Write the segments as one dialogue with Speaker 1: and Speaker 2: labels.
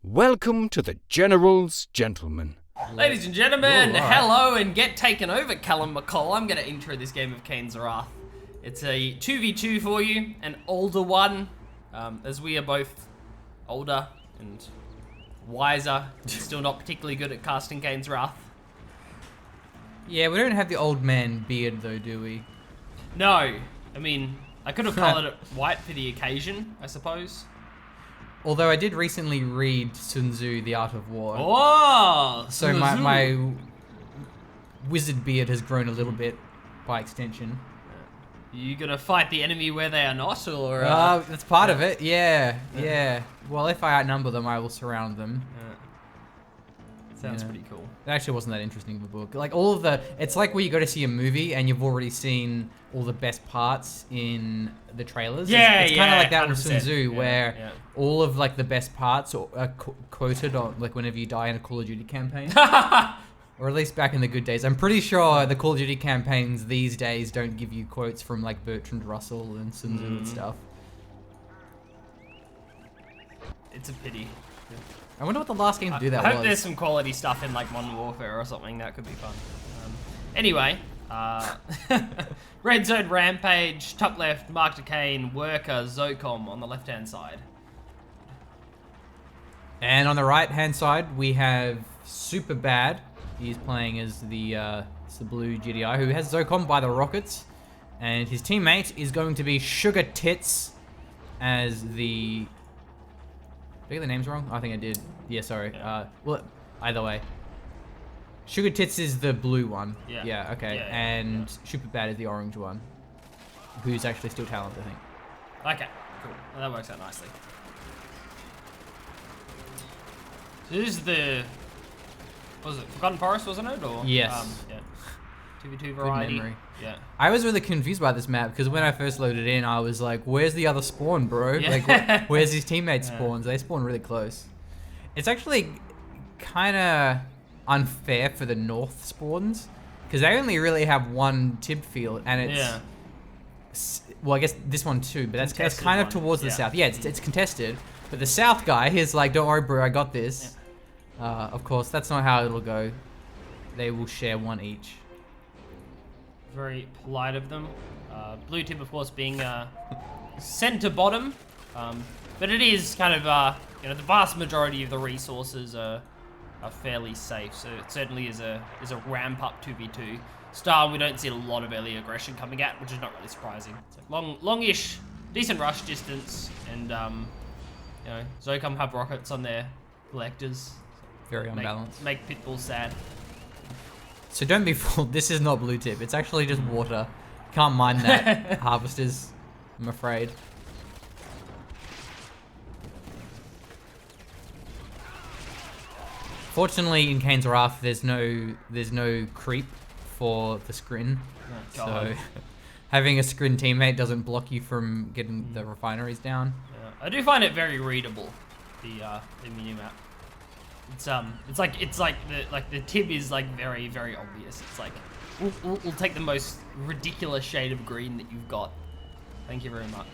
Speaker 1: Welcome to the General's Gentlemen.
Speaker 2: Ladies and gentlemen,
Speaker 3: Ooh, all right.
Speaker 2: hello and get taken over, Callum McCall. I'm going to intro this game of Kane's Wrath. It's a 2v2 for you, an older one, as we are both older and wiser, and still not particularly good at casting Kane's Wrath.
Speaker 3: Yeah, we don't have the old man beard though, do we?
Speaker 2: No, I mean, I could have colored it white for the occasion, I suppose.
Speaker 3: Although I did recently read Sun Tzu, The Art of War.
Speaker 2: Oh!
Speaker 3: So my wizard beard has grown a little bit by extension.
Speaker 2: You gonna fight the enemy where they are not, or?
Speaker 3: That's part of it, yeah. Well, if I outnumber them, I will surround them.
Speaker 2: Sounds pretty cool.
Speaker 3: It actually wasn't that interesting of a book. Like all of the, it's like where you go to see a movie and you've already seen all the best parts in the trailers. It's kind of like that with Sun Tzu, where all of like the best parts are quoted on like whenever you die in a Call of Duty campaign. Or at least back in the good days. I'm pretty sure the Call of Duty campaigns these days don't give you quotes from like Bertrand Russell and Sun Tzu and stuff.
Speaker 2: It's a pity.
Speaker 3: I wonder what the last game to do that
Speaker 2: I hope
Speaker 3: was.
Speaker 2: there's some quality stuff in like Modern Warfare or something. That could be fun. Anyway, RedZoneRampage, top left, Mark to Kane, Worker, Zocom on the left-hand side.
Speaker 3: And on the right-hand side, we have Superbad. He's playing as the blue GDI, who has Zocom by the Rockets. And his teammate is going to be Supertits as the... Did I get the names wrong? I think I did. Yeah, sorry.
Speaker 2: Yeah.
Speaker 3: Well, either way. Supertits is the blue one.
Speaker 2: Yeah.
Speaker 3: Yeah, okay.
Speaker 2: Yeah,
Speaker 3: and Superbad is the orange one. Who's actually still talented, I think.
Speaker 2: Okay, cool. Well, that works out nicely. So this is the... What was it? Forgotten Forest, wasn't it? Or,
Speaker 3: Yes.
Speaker 2: yeah. 2v2 variety.
Speaker 3: memory.
Speaker 2: Yeah.
Speaker 3: I was really confused by this map because when I first loaded in, I was like, "Where's the other spawn, bro?
Speaker 2: Yeah.
Speaker 3: Like, where's his teammate spawns? They spawn really close." It's actually kind of unfair for the north spawns because they only really have one tib field, and it's well, I guess this one too, but that's kind of towards the south. Yeah, it's contested, but the south guy is like, "Don't worry, bro, I got this." Yeah. Of course, that's not how it'll go. They will share one each.
Speaker 2: Very polite of them. Blue tip, of course, being center bottom, but it is kind of the vast majority of the resources are fairly safe. So it certainly is a ramp up 2v2 style. We don't see a lot of early aggression coming out, which is not really surprising. It's like longish, decent rush distance, and Zocom have rockets on their collectors.
Speaker 3: Very unbalanced.
Speaker 2: Make pitbulls sad.
Speaker 3: So don't be fooled, this is not blue tip, it's actually just water. Can't mine that, harvesters, I'm afraid. Fortunately, in Kane's Wrath, there's no creep for the scrin.
Speaker 2: Oh,
Speaker 3: So
Speaker 2: God.
Speaker 3: having a scrin teammate doesn't block you from getting the refineries down.
Speaker 2: I do find it very readable, the minimap. It's like the tib is like very, very obvious. It's like we'll take the most ridiculous shade of green that you've got. Thank you very much.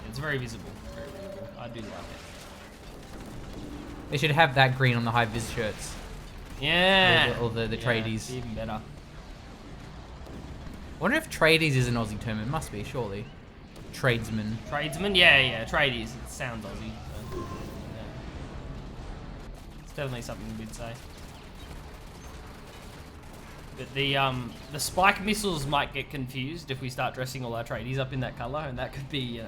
Speaker 2: It's very visible. Very visible. I do like it.
Speaker 3: They should have that green on the high vis shirts.
Speaker 2: Yeah.
Speaker 3: Or the tradies.
Speaker 2: Even better.
Speaker 3: I wonder if tradies is an Aussie term. It must be, surely. Tradesman.
Speaker 2: Tradesman? Yeah. Tradies. It sounds Aussie. So, yeah. It's definitely something we'd say. But the spike missiles might get confused if we start dressing all our tradies up in that color, and that could be,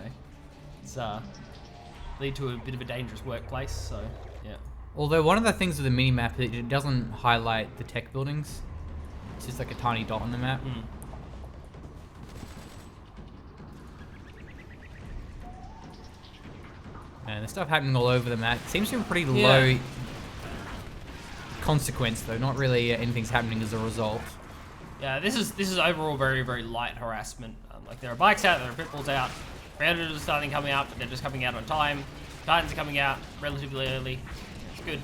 Speaker 2: lead to a bit of a dangerous workplace. So, yeah.
Speaker 3: Although one of the things with the mini-map is it doesn't highlight the tech buildings. It's just like a tiny dot on the map. And there's stuff happening all over the map. Seems to be pretty low consequence though. Not really anything's happening as a result.
Speaker 2: Yeah, this is overall very, very light harassment. Like there are bikes out, there are pitbulls out, predators are starting coming out, but they're just coming out on time. Titans are coming out relatively early. It's good.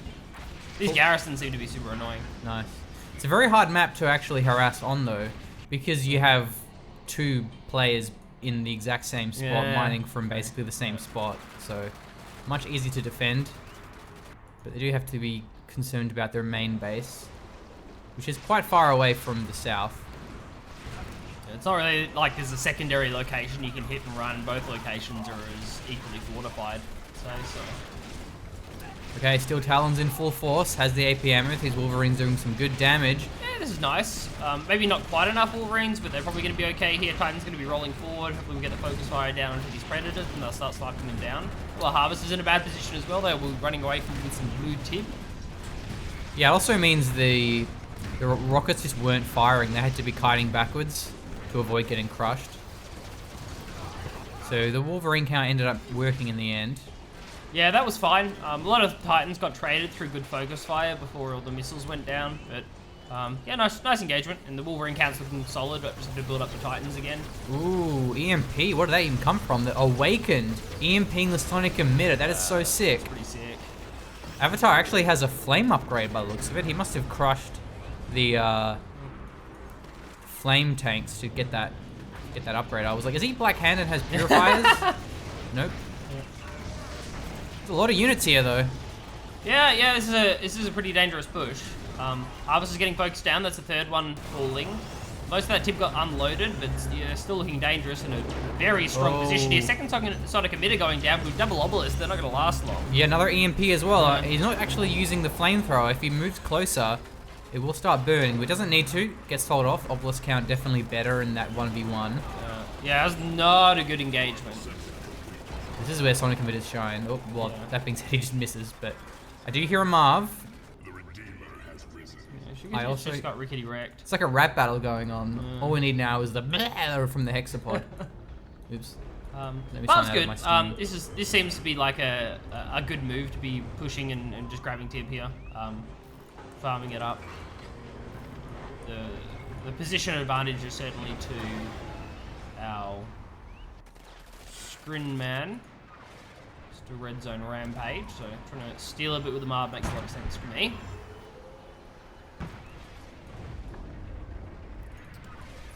Speaker 2: These garrisons seem to be super annoying.
Speaker 3: Nice. It's a very hard map to actually harass on though, because you have two players in the exact same spot mining from basically the same spot. So much easier to defend. But they do have to be concerned about their main base, which is quite far away from the south.
Speaker 2: It's not really like there's a secondary location you can hit and run. Both locations are as equally fortified. So.
Speaker 3: Okay, still Talon's in full force, has the AP Amulet, his Wolverine's doing some good damage.
Speaker 2: Yeah, this is nice. Maybe not quite enough Wolverines, but they're probably going to be okay here. Titan's going to be rolling forward. Hopefully we get the focus fire down onto these Predators and they'll start sniping them down. Well, Harvest is in a bad position as well. They will be running away from some blue tip.
Speaker 3: Yeah, it also means the rockets just weren't firing. They had to be kiting backwards to avoid getting crushed. So the Wolverine count ended up working in the end.
Speaker 2: Yeah, that was fine. A lot of Titans got traded through good focus fire before all the missiles went down. But yeah, nice engagement. And the Wolverine count's looking solid, but just have to build up the Titans again.
Speaker 3: Ooh, EMP. Where did that even come from? The Awakened. EMPing the Sonic Emitter. That is so sick.
Speaker 2: Pretty sick.
Speaker 3: Avatar actually has a flame upgrade by the looks of it. He must have crushed the flame tanks to get that upgrade. I was like, is he black-handed and has purifiers? Nope. A lot of units here, though.
Speaker 2: Yeah, this is a pretty dangerous push. Harvest is getting focused down. That's the third one falling. Most of that tip got unloaded, but yeah, still looking dangerous in a very strong position here. Second Sonic Emitter going down with double obelisk. They're not going to last long.
Speaker 3: Yeah, another EMP as well. He's not actually using the flamethrower. If he moves closer, it will start burning. It doesn't need to. Gets told off. Obelisk count definitely better in that 1v1.
Speaker 2: Yeah, that's not a good engagement.
Speaker 3: This is where Sonic Emitters shine. Oh, well, that being said, he just misses. But I do hear a Marv.
Speaker 2: I also just got rickety wrecked.
Speaker 3: It's like a rap battle going on. All we need now is the bleh from the hexapod. Oops.
Speaker 2: Marv's good. This seems to be like a good move to be pushing and just grabbing tip here, farming it up. The position advantage is certainly to our Scrin man. Just a red zone rampage, so trying to steal a bit with the Marv makes a lot of sense for me.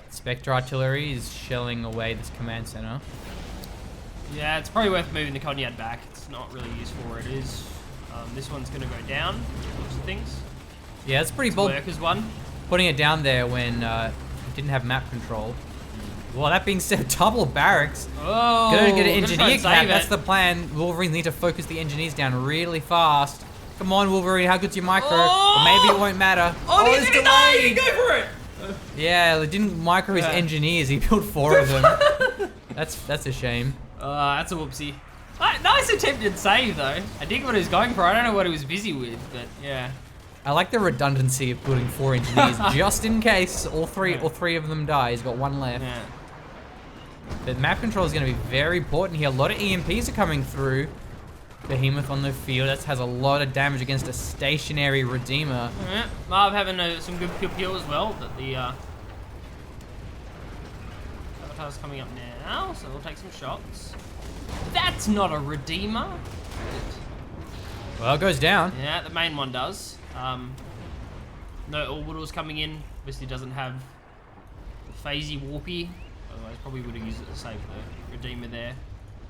Speaker 3: Spectre Artillery is shelling away this command center.
Speaker 2: Yeah, it's probably worth moving the Cognac back. It's not really useful where it is. This one's going to go down, looks of things.
Speaker 3: Yeah, it's pretty bold.
Speaker 2: Workers one.
Speaker 3: Putting it down there when it didn't have map control. Well, that being said, double barracks.
Speaker 2: Oh,
Speaker 3: Gonna get an engineer cap. That's the plan. Wolverines need to focus the engineers down really fast. Come on, Wolverine. How good's your micro? Or maybe it won't matter.
Speaker 2: Oh, he's delayed. Go for it.
Speaker 3: Yeah, it didn't micro his engineers. He built 4 of them. That's a shame.
Speaker 2: That's a whoopsie. Nice attempted save though. I dig what he was going for. I don't know what he was busy with, but yeah.
Speaker 3: I like the redundancy of putting 4 engineers just in case all three of them die. He's got 1 left.
Speaker 2: Yeah.
Speaker 3: The map control is going to be very important here. A lot of EMPs are coming through. Behemoth on the field. That has a lot of damage against a stationary Redeemer.
Speaker 2: Yeah. Marv having some good pew as well, but the Avatar's coming up now, so we'll take some shots. That's not a Redeemer.
Speaker 3: Well, it goes down.
Speaker 2: Yeah, the main one does. No orbitals coming in. Obviously doesn't have the phasey warpy. Otherwise probably would have used it to save the Redeemer there.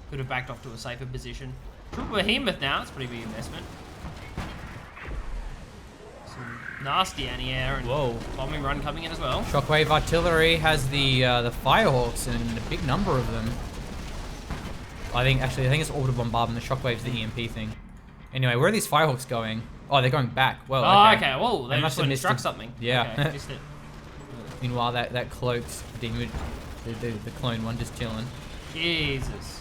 Speaker 2: Could have backed off to a safer position. Triple Behemoth now, it's a pretty big investment. Some nasty anti-air and bombing run coming in as well.
Speaker 3: Shockwave Artillery has the Firehawks and a big number of them. I think it's orbital bombardment. The Shockwave's the EMP thing. Anyway, where are these Firehawks going? Oh, they're going back. Well,
Speaker 2: okay. Whoa, they must have struck something.
Speaker 3: Yeah.
Speaker 2: Okay, missed it.
Speaker 3: Meanwhile, that cloaked demon, the clone one, just chilling.
Speaker 2: Jesus.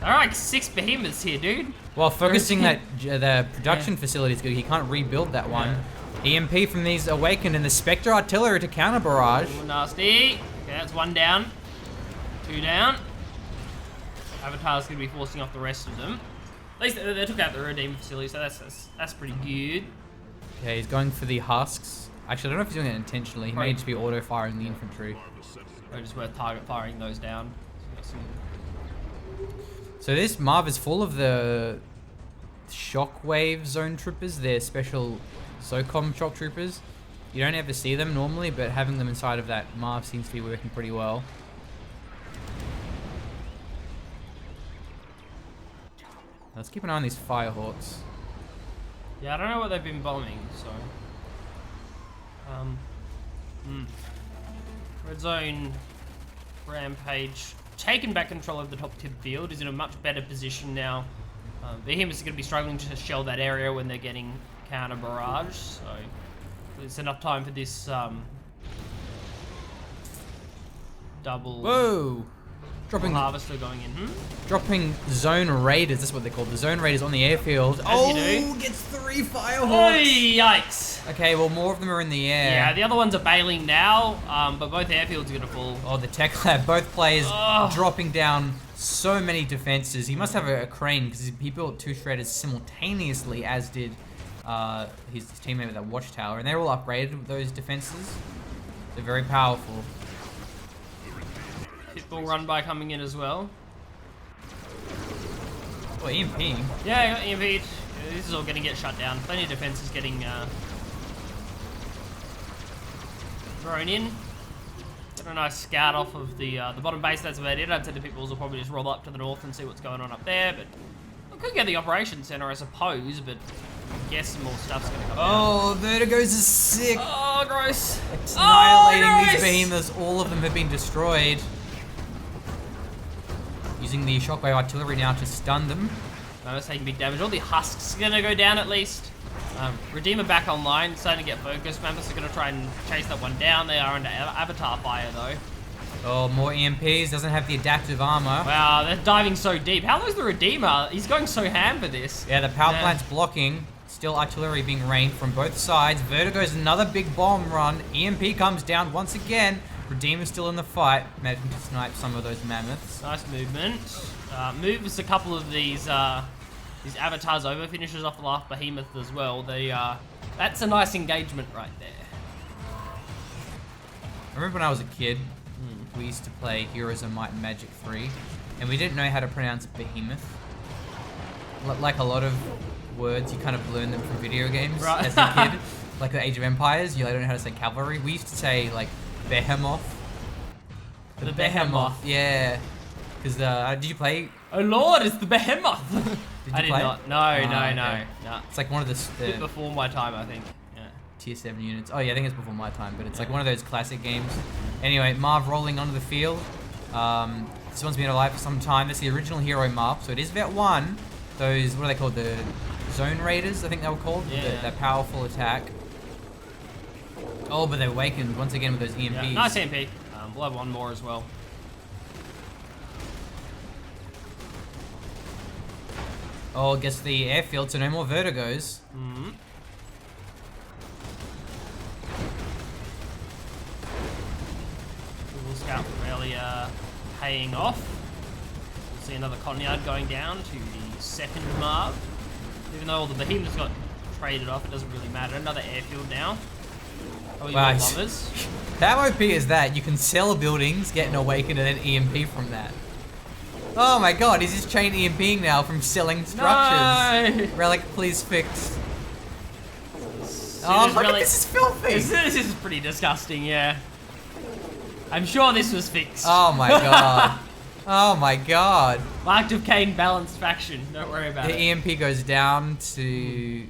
Speaker 2: All right, 6 behemoths here, dude.
Speaker 3: Well, focusing the production facility is good. He can't rebuild that one. EMP from these Awakened and the Spectre Artillery to counter barrage.
Speaker 2: Ooh, nasty. Okay, that's 1 down. 2 down. Avatar's going to be forcing off the rest of them. At least they took out the Redeemer facility, so that's pretty good.
Speaker 3: Okay, he's going for the husks. Actually, I don't know if he's doing it intentionally. He may just be auto-firing the infantry.
Speaker 2: Or just worth target firing those down.
Speaker 3: So this Marv is full of the Shockwave Zone Troopers. They're special SOCOM shock troopers. You don't ever see them normally, but having them inside of that Marv seems to be working pretty well. Let's keep an eye on these Firehawks.
Speaker 2: Yeah, I don't know what they've been bombing, so... Red Zone Rampage taken back control of the top tip field, is in a much better position now. Behemoths are going to be struggling to shell that area when they're getting counter barrage, so it's enough time for this double
Speaker 3: Whoa! Dropping
Speaker 2: harvester going in.
Speaker 3: Dropping zone raiders, that's what they're called. The zone raiders on the airfield.
Speaker 2: As you do.
Speaker 3: Gets 3 firehawks.
Speaker 2: Oy, yikes.
Speaker 3: Okay, well more of them are in the air.
Speaker 2: Yeah, the other ones are bailing now, but both airfields are gonna fall.
Speaker 3: Oh, the tech lab, both players dropping down so many defenses. He must have a crane because he built 2 shredders simultaneously, as did his teammate with that watchtower, and they're all upgraded with those defenses. They're very powerful.
Speaker 2: Pitbull run by coming in as well.
Speaker 3: Oh, EMP.
Speaker 2: Yeah, EMP. This is all gonna get shut down. Plenty of defenses getting thrown in. Get a nice scout off of the bottom base. That's about it. I'd say the Pitbulls will probably just roll up to the north and see what's going on up there. But we could get the operations center, I suppose. But I guess some more stuff's gonna come
Speaker 3: Oh, Vertigos is sick.
Speaker 2: Oh, gross.
Speaker 3: It's annihilating
Speaker 2: gross.
Speaker 3: these behemoths. All of them have been destroyed. Using the shockwave artillery now to stun them.
Speaker 2: Mammoth's taking big damage. All the husks are gonna go down at least. Redeemer back online, starting to get focused. Mammoths are gonna try and chase that one down. They are under avatar fire though.
Speaker 3: Oh, more EMPs. Doesn't have the adaptive armor.
Speaker 2: Wow, they're diving so deep. How long's the Redeemer? He's going so ham for this.
Speaker 3: Yeah, the power plant's blocking. Still artillery being rained from both sides. Vertigo's another big bomb run. EMP comes down once again. Redeemer's still in the fight, managing to snipe some of those mammoths.
Speaker 2: Nice movement. Moves a couple of these avatars over, finishes off the last behemoth as well. That's a nice engagement right there.
Speaker 3: I remember when I was a kid, we used to play Heroes of Might and Magic 3, and we didn't know how to pronounce behemoth. Like a lot of words, you kind of learn them from video games as a kid. Like the Age of Empires, you don't know how to say cavalry. We used to say like behemoth.
Speaker 2: The behemoth.
Speaker 3: Yeah. Because did you play?
Speaker 2: Oh lord, it's the behemoth.
Speaker 3: Did you
Speaker 2: I did
Speaker 3: play it?
Speaker 2: not. No,
Speaker 3: Okay.
Speaker 2: no.
Speaker 3: It's like one of
Speaker 2: A bit before my time, I think. Yeah.
Speaker 3: tier 7 units. Oh yeah, I think it's before my time, but it's like one of those classic games. Anyway, Marv rolling onto the field. This one's been alive for some time. That's the original hero Marv, so it is Vet 1. Those, what are they called? The Zone Raiders, I think they were called.
Speaker 2: Yeah.
Speaker 3: That powerful attack. Oh, but they awakened once again with those EMPs.
Speaker 2: Yeah. Nice EMP. We'll have one more as well.
Speaker 3: Oh, gets the airfield, so no more Vertigos.
Speaker 2: We'll scout really paying off. We'll see another Conyard going down to the second Marv. Even though all the behemoths got traded off, it doesn't really matter. Another airfield now. Oh,
Speaker 3: Wow.
Speaker 2: bombers.
Speaker 3: How OP is that? You can sell buildings, get an awaken, and then EMP from that. Oh my god, he's just chain EMPing now from selling structures.
Speaker 2: No!
Speaker 3: Relic, please fix. Oh, look at this, is filthy!
Speaker 2: This is pretty disgusting, yeah. I'm sure this was fixed.
Speaker 3: Oh my god. Oh my god.
Speaker 2: Marked of Kane balanced faction, don't worry about
Speaker 3: The
Speaker 2: it.
Speaker 3: EMP goes down to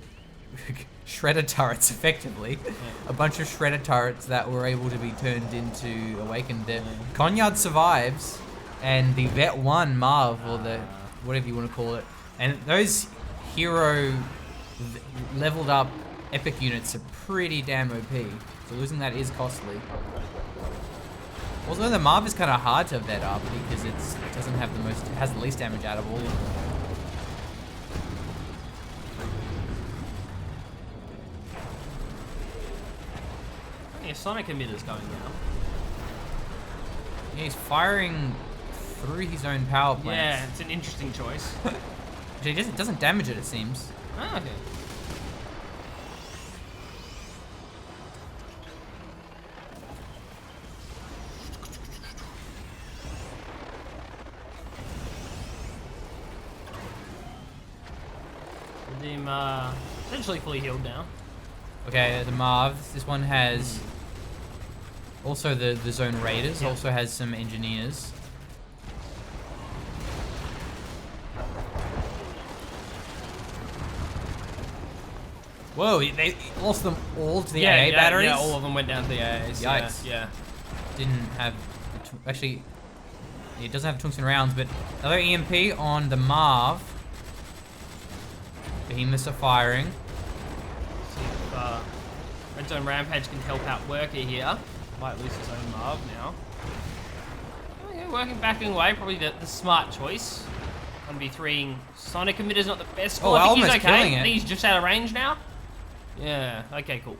Speaker 3: shredder turrets, effectively.
Speaker 2: Yeah.
Speaker 3: A bunch of shredder turrets that were able to be turned into awakened. Conyard survives, and the Vet 1 Marv, or the whatever you want to call it, and those hero leveled up epic units are pretty damn OP. So losing that is costly. Also, the Marv is kind of hard to vet up because it doesn't have the most, it has the least damage out of all.
Speaker 2: Yeah, Sonic emitter's going down.
Speaker 3: Yeah, he's firing through his own power plants.
Speaker 2: Yeah, it's an interesting choice.
Speaker 3: He doesn't damage it, it seems.
Speaker 2: Ah, okay. Redeem, essentially fully healed now.
Speaker 3: Okay, the Marvs. This one has also the Zone Raiders.
Speaker 2: Yeah.
Speaker 3: Also has some engineers. Whoa, they lost them all to the AA batteries?
Speaker 2: Yeah, all of them went down to the AAs.
Speaker 3: Yikes.
Speaker 2: Yeah.
Speaker 3: Didn't have... Actually, it doesn't have tungsten rounds, but another EMP on the Marv. Behemoths are firing.
Speaker 2: See if Red Zone Rampage can help out Worker here. Might lose his own Marv now. Oh, yeah, working backing away, probably the smart choice. 1v3ing Sonic Emitter's not the best score. I think
Speaker 3: almost
Speaker 2: he's okay.
Speaker 3: killing it.
Speaker 2: I think he's just out of range now. Yeah, okay, cool.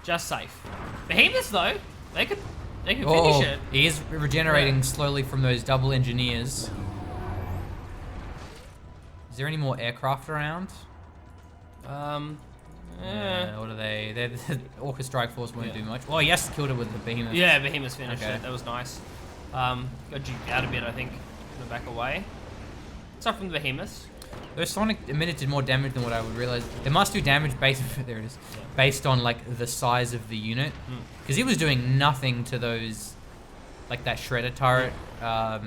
Speaker 2: Just safe. Behemoths though, they could finish it.
Speaker 3: He is regenerating slowly from those double engineers. Is there any more aircraft around? What are they? The Orca Strike Force won't do much. Well, yes, killed it with the Behemoth.
Speaker 2: Yeah, Behemoths finished it. That was nice. Got juked out a bit, I think. Gonna back away. What's up from the Behemoths?
Speaker 3: Those Sonic Emitters did more damage than what I would realize. They must do damage based there it is.
Speaker 2: Yeah.
Speaker 3: Based on like the size of the unit. Because he was doing nothing to those, like that shredder turret. But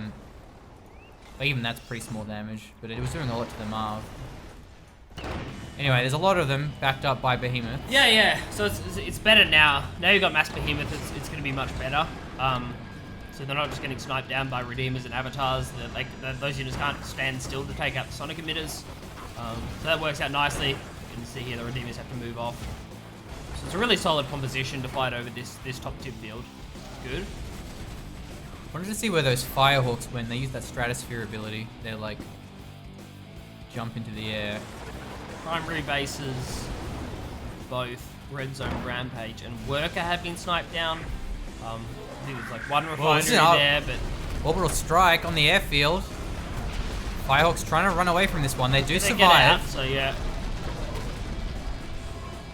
Speaker 3: even that's pretty small damage. But it was doing a lot to the Marv. Anyway, there's a lot of them backed up by Behemoth.
Speaker 2: Yeah. So it's better now. Now you've got mass Behemoth, it's going to be much better. So they're not just getting sniped down by Redeemers and Avatars. Those units can't stand still to take out the Sonic Emitters. So that works out nicely. You can see here the Redeemers have to move off. So it's a really solid composition to fight over this top tip field. Good.
Speaker 3: Wanted to see where those Firehawks went. They use that Stratosphere ability. They're like jump into the air.
Speaker 2: Primary bases, both Red Zone Rampage and Worker have been sniped down. I think there's like one refinery there, but...
Speaker 3: Orbital strike on the airfield. Firehawks trying to run away from this one. They do survive.
Speaker 2: Get out, so yeah.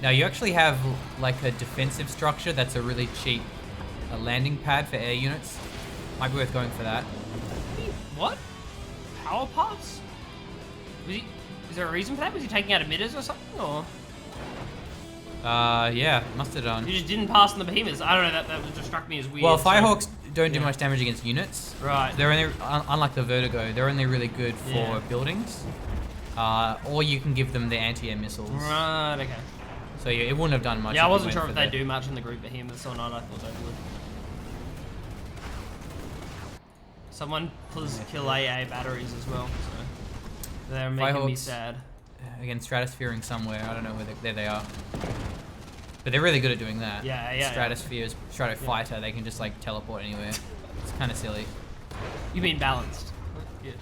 Speaker 3: Now you actually have like a defensive structure that's a really cheap landing pad for air units. Might be worth going for that.
Speaker 2: What? Power parts? Is there a reason for that? Was he taking out emitters or something, or...?
Speaker 3: Yeah, must have done.
Speaker 2: You just didn't pass on the Behemoths. I don't know, that just struck me as weird.
Speaker 3: Well, Firehawks don't do much damage against units.
Speaker 2: Right.
Speaker 3: They're only, unlike the Vertigo, they're only really good for buildings. Or you can give them the anti-air missiles.
Speaker 2: Right, okay.
Speaker 3: So yeah, it wouldn't have done much.
Speaker 2: Yeah, I wasn't sure if they do much in the group Behemoths or not. I thought they would. Someone please kill AA batteries as well, so they're making me sad.
Speaker 3: Again, Stratosphereing somewhere. I don't know where there they are. But they're really good at doing that.
Speaker 2: Yeah.
Speaker 3: Stratospheres, Stratofighter, they can just like teleport anywhere. It's kind of silly.
Speaker 2: You mean balanced. Good.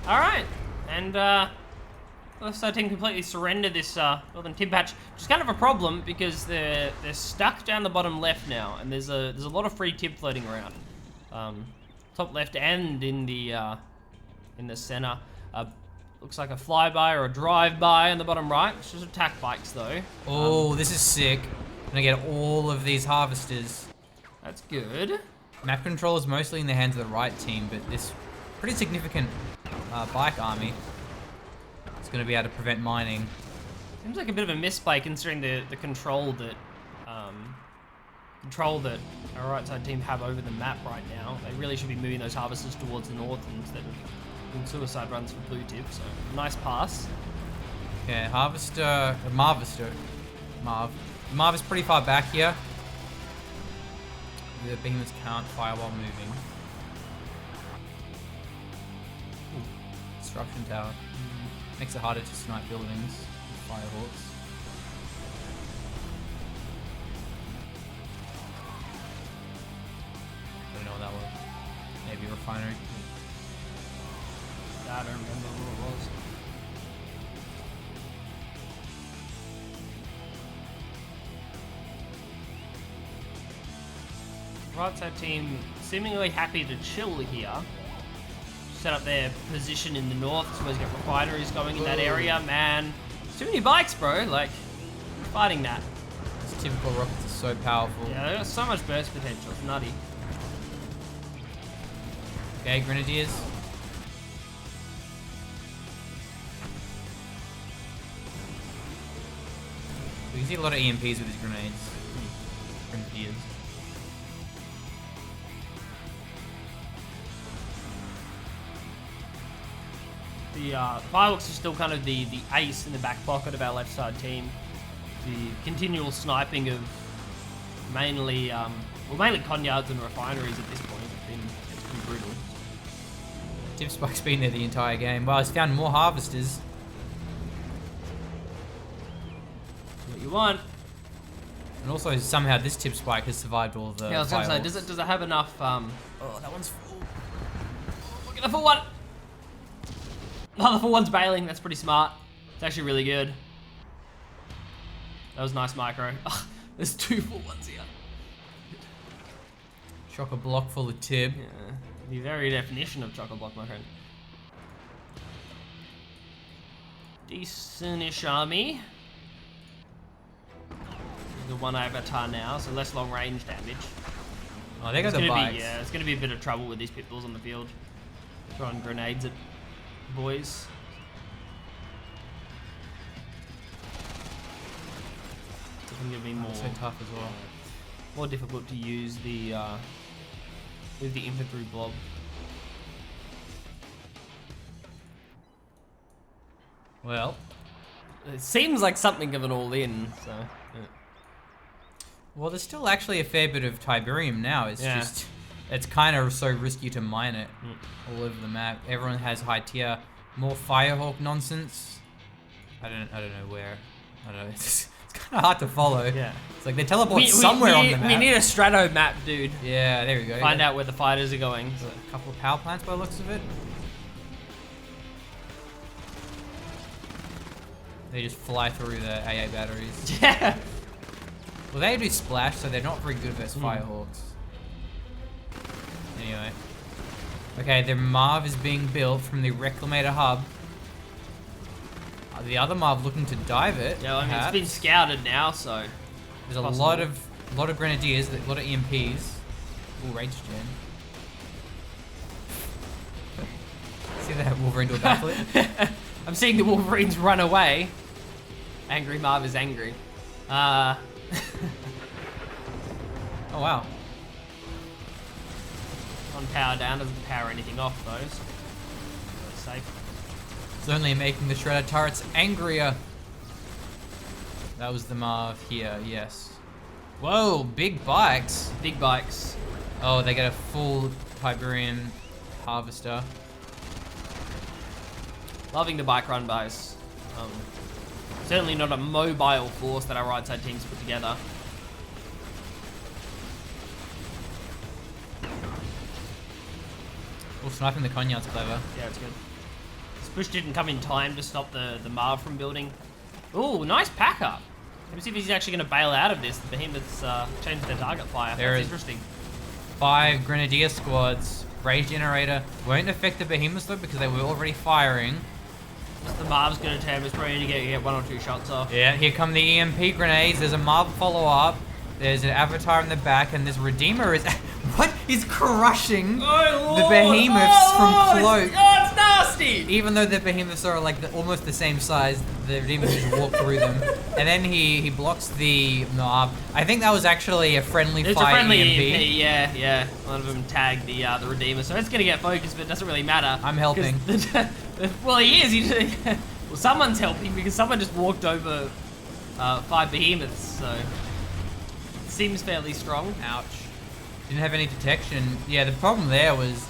Speaker 2: Alright, and left side team completely surrendered this northern tip patch, which is kind of a problem because they're stuck down the bottom left now, and there's a lot of free tip floating around. Top left and in the center. Looks like a flyby or a drive-by on the bottom right. It's just attack bikes though.
Speaker 3: Oh, this is sick. I'm gonna get all of these harvesters.
Speaker 2: That's good.
Speaker 3: Map control is mostly in the hands of the right team, but this pretty significant bike army is gonna be able to prevent mining.
Speaker 2: Seems like a bit of a misplay considering the control that our right side team have over the map right now. They really should be moving those harvesters towards the north instead of doing suicide runs for blue tip. So nice pass.
Speaker 3: Okay, harvester, Marvester, Marv. Marv is pretty far back here. The behemoths can't fire while moving. Ooh. Construction tower. Makes it harder to snipe buildings with firehawks. I don't know what that was. Maybe a refinery.
Speaker 2: I don't remember what it was. Right side team seemingly happy to chill here. Set up their position in the north. Suppose you get refineries going in that area. Man, it's too many bikes, bro. Like, fighting that.
Speaker 3: These typical rockets are so powerful.
Speaker 2: Yeah, they got so much burst potential. It's nutty.
Speaker 3: Okay, grenadiers. We can see a lot of EMPs with these grenades. Grenadiers.
Speaker 2: The Fireworks are still kind of the ace in the back pocket of our left side team. The continual sniping of mainly Conyards and refineries at this point. It's pretty brutal.
Speaker 3: Tip Spike's been there the entire game. Well, he's found more harvesters.
Speaker 2: That's what you want.
Speaker 3: And also somehow this Tip Spike has survived all the
Speaker 2: Yeah, I was gonna say,
Speaker 3: Firehawks.
Speaker 2: does it have enough? Oh,
Speaker 3: that one's full.
Speaker 2: Look at the full one. Oh, the full one's bailing. That's pretty smart. It's actually really good. That was nice micro. Oh, there's 2 full ones here.
Speaker 3: Chock a block full of Tib.
Speaker 2: Yeah, the very definition of chocolate block, my friend. Decent-ish army. The one avatar now, so less long range damage.
Speaker 3: Oh, they got the bikes.
Speaker 2: Yeah, it's gonna be a bit of trouble with these pitbulls on the field. Throwing grenades at boys. It's gonna be more
Speaker 3: So tough as well.
Speaker 2: more difficult to use the with the infantry blob.
Speaker 3: Well,
Speaker 2: It seems like something of an all-in, so. Yeah.
Speaker 3: well, there's still actually a fair bit of Tiberium now. It's
Speaker 2: Yeah.
Speaker 3: just, it's kind of so risky to mine it all over the map. Everyone has high tier, more Firehawk nonsense. I don't know where. I don't know. It's kind of hard to follow.
Speaker 2: Yeah.
Speaker 3: It's like they teleport somewhere on the map.
Speaker 2: We need a strato map, dude.
Speaker 3: Yeah, there we go.
Speaker 2: Find out where the fighters are going.
Speaker 3: A couple of power plants by the looks of it. They just fly through the AA batteries.
Speaker 2: Yeah.
Speaker 3: Well, they do splash, so they're not very good versus Firehawks. Anyway. Okay, the Marv is being built from the Reclamator hub. The other Marv looking to dive it.
Speaker 2: Yeah, I mean,
Speaker 3: perhaps.
Speaker 2: it's been scouted now, so.
Speaker 3: There's a
Speaker 2: possible.
Speaker 3: lot of Grenadiers, a lot of EMPs. Ooh, Rage Gen. See that Wolverine do a backflip?
Speaker 2: I'm seeing the Wolverines run away. Angry Marv is angry.
Speaker 3: Oh wow.
Speaker 2: On power down, doesn't power anything off though, so that's safe.
Speaker 3: It's only making the Shredder turrets angrier. That was the Marv here, yes. Whoa, big bikes.
Speaker 2: Big bikes.
Speaker 3: Oh, they get a full Tiberium harvester.
Speaker 2: Loving the bike run, guys. Certainly not a mobile force that our right side teams put together.
Speaker 3: Oh, sniping the Conyard's clever.
Speaker 2: Yeah, it's good. This push didn't come in time to stop the Marv from building. Ooh, nice pack up. Let me see if he's actually going to bail out of this. The Behemoths changed their target fire. That's interesting.
Speaker 3: 5 Grenadier squads. Rage Generator won't affect the Behemoths though because they were already firing.
Speaker 2: The Marv's going to turn. It's probably going to get 1 or 2 shots off.
Speaker 3: Yeah, here come the EMP grenades. There's a Marv follow-up. There's an Avatar in the back, and this Redeemer is... What? He's crushing the Behemoths from close.
Speaker 2: Oh, it's nasty!
Speaker 3: Even though the Behemoths are like almost the same size, the Redeemer just walk through them. And then he blocks the Marv. I think that was actually a friendly fire.
Speaker 2: It's a friendly
Speaker 3: EMP.
Speaker 2: yeah. One of them tagged the Redeemer, so it's going to get focused, but it doesn't really matter.
Speaker 3: I'm helping.
Speaker 2: Well, he is. Well, someone's helping because someone just walked over 5 Behemoths, so it seems fairly strong.
Speaker 3: Ouch. Didn't have any detection. Yeah, the problem there was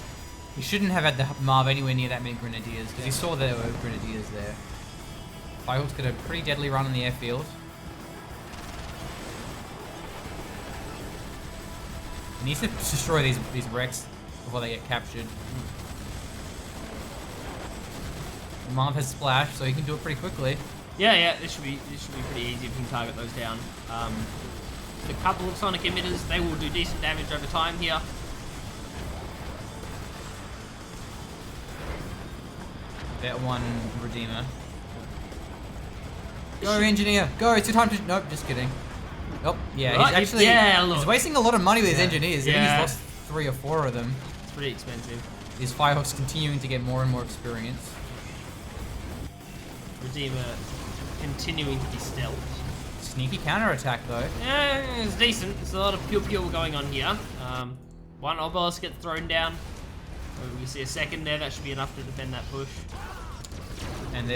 Speaker 3: he shouldn't have had the Marv anywhere near that many Grenadiers because he saw there were Grenadiers there. Firehawk's got a pretty deadly run on the airfield. He needs to destroy these wrecks before they get captured. The Marv has splash, so he can do it pretty quickly.
Speaker 2: Yeah. This should be pretty easy if you can target those down. A couple of sonic emitters, they will do decent damage over time here.
Speaker 3: That one Redeemer. Go, engineer! Go! It's your time to... Nope, just kidding. Nope. Yeah,
Speaker 2: Right,
Speaker 3: he's actually...
Speaker 2: look.
Speaker 3: He's wasting a lot of money with his engineers. I think
Speaker 2: Yeah.
Speaker 3: he's lost 3 or 4 of them.
Speaker 2: It's pretty expensive.
Speaker 3: His Firehawk's continuing to get more and more experience.
Speaker 2: Redeemer continuing to be stealth.
Speaker 3: Sneaky counterattack though.
Speaker 2: Yeah, it's decent. There's a lot of pew going on here. One obelisk gets thrown down. We see a second there. That should be enough to defend that push.
Speaker 3: And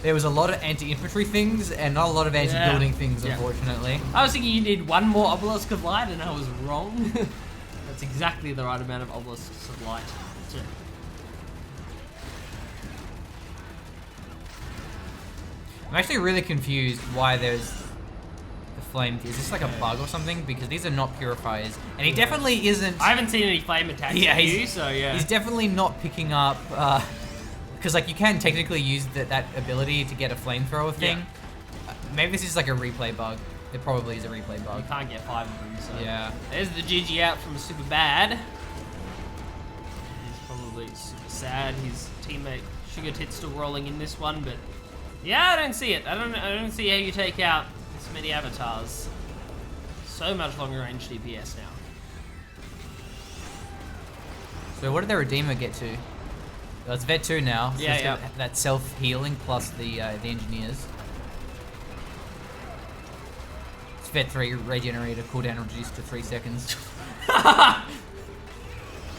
Speaker 3: there was a lot of anti-infantry things and not a lot of anti-building things, unfortunately.
Speaker 2: I was thinking you need one more obelisk of light, and I was wrong. That's exactly the right amount of obelisks of light.
Speaker 3: I'm actually really confused why there's the flame. Is this like a bug or something? Because these are not purifiers. And he definitely isn't...
Speaker 2: I haven't seen any flame attacks at you, so yeah.
Speaker 3: He's definitely not picking up... Because like you can technically use that ability to get a flamethrower thing. Yeah. Maybe this is like a replay bug. It probably is a replay bug.
Speaker 2: You can't get 5 of them, so...
Speaker 3: Yeah.
Speaker 2: There's the GG out from Superbad. He's probably super sad. His teammate Supertits still rolling in this one, but... Yeah, I don't see it. I don't see how you take out this many avatars. So much longer range DPS now.
Speaker 3: So what did the Redeemer get to? Well, it's Vet 2 now. So
Speaker 2: Yeah,
Speaker 3: it's got that self-healing plus the engineers. It's Vet 3 regenerator cooldown reduced to 3 seconds.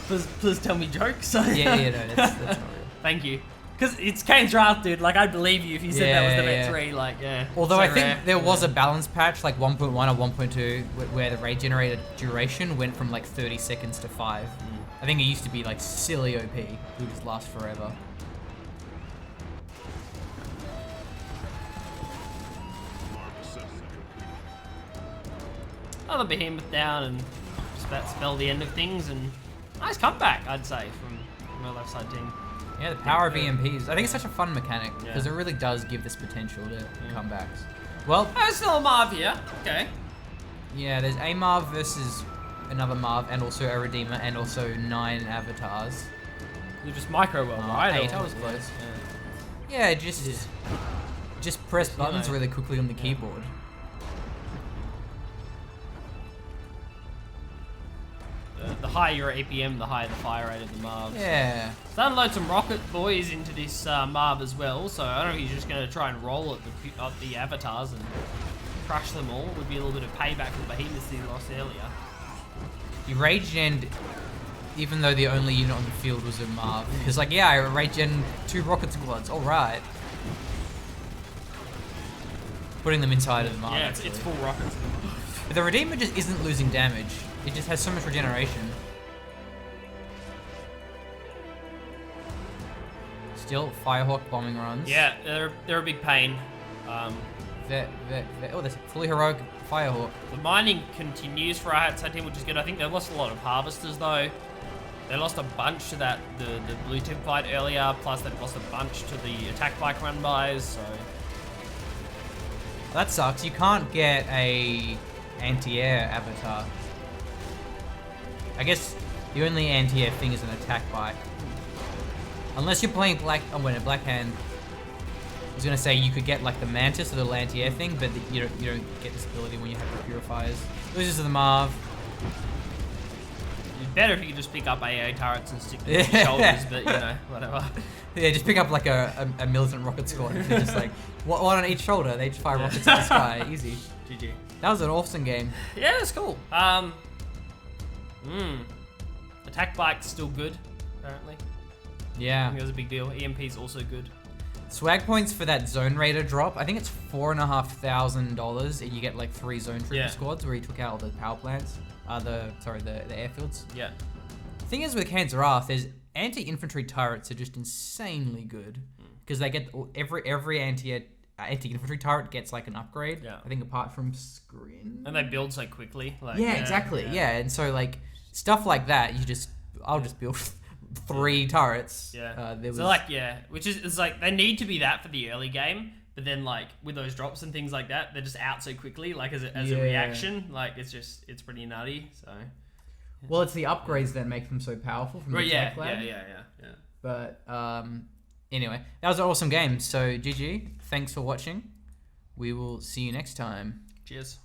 Speaker 2: please tell me jokes.
Speaker 3: No, that's not real.
Speaker 2: Thank you. Because it's Kane's Wrath, dude. Like, I'd believe you if you said that was the Vet 3. Like, yeah.
Speaker 3: Although
Speaker 2: so
Speaker 3: I think
Speaker 2: rare.
Speaker 3: there was a balance patch, like 1.1 or 1.2, where the raid generator duration went from like 30 seconds to 5. I think it used to be like silly OP. It would just last forever.
Speaker 2: Another behemoth down and just about spell the end of things. And nice comeback, I'd say, from our left side team.
Speaker 3: Yeah, the power of EMPs. I think it's such a fun mechanic because it really does give this potential to comebacks. Well,
Speaker 2: there's still a Marv here. Okay.
Speaker 3: Yeah, there's a Marv versus another Marv, and also a Redeemer, and also 9 avatars.
Speaker 2: You're just micro well, right?
Speaker 3: 8. I was close. Yeah, just press buttons really quickly on the keyboard.
Speaker 2: The higher your APM, the higher the fire rate of the Marvs.
Speaker 3: Yeah.
Speaker 2: So unload some rocket boys into this Marv as well. So I don't know if he's just going to try and roll at the avatars and crush them all. Would be a little bit of payback for the behemoths he lost earlier.
Speaker 3: He rage-genned even though the only unit on the field was a Marv. Because like, yeah, I rage-gen 2 rocket squads. All right. Putting them inside of the Marv.
Speaker 2: Yeah, it's full rockets.
Speaker 3: But the Redeemer just isn't losing damage. It just has so much regeneration. Still, Firehawk bombing runs.
Speaker 2: Yeah, they're a big pain. Oh,
Speaker 3: there's fully heroic Firehawk.
Speaker 2: The mining continues for our side team, which is good. I think they lost a lot of harvesters though. They lost a bunch to the blue tip fight earlier. Plus, they've lost a bunch to the attack bike run bys. So
Speaker 3: That sucks. You can't get a anti-air avatar. I guess the only anti-air thing is an attack bike. Unless you're playing Black Hand. I was gonna say you could get like the Mantis or the little anti-air thing, but you don't get this ability when you have the Purifiers. Loses to the Marv.
Speaker 2: It'd be better if you could just pick up AA turrets and stick them on your shoulders, but you know, whatever.
Speaker 3: Yeah, just pick up like a militant rocket squad. They're just like one on each shoulder. They just fire rockets in the sky. Easy.
Speaker 2: GG.
Speaker 3: That was an awesome game.
Speaker 2: Yeah, it's cool. Attack bike's still good, apparently. I
Speaker 3: Yeah.
Speaker 2: think that was a big deal. EMP's also good.
Speaker 3: Swag points for that Zone Raider drop. I think it's $4,500, and you get like 3 Zone Trooper squads where he took out all the power plants. The airfields.
Speaker 2: Yeah.
Speaker 3: Thing is with Kane's Wrath is anti-infantry turrets are just insanely good because they get every anti-infantry turret gets like an upgrade.
Speaker 2: Yeah.
Speaker 3: I think apart from Screen.
Speaker 2: And they build so quickly. Like,
Speaker 3: Yeah, exactly. Yeah, and so like stuff like that, I'll just build 3 turrets.
Speaker 2: Yeah. It's like they need to be that for the early game, but then like with those drops and things like that, they're just out so quickly. Like as a reaction, like it's pretty nutty. So.
Speaker 3: Well, it's the upgrades that make them so powerful from the tech lab.
Speaker 2: Yeah.
Speaker 3: But anyway, that was an awesome game. So GG, thanks for watching. We will see you next time.
Speaker 2: Cheers.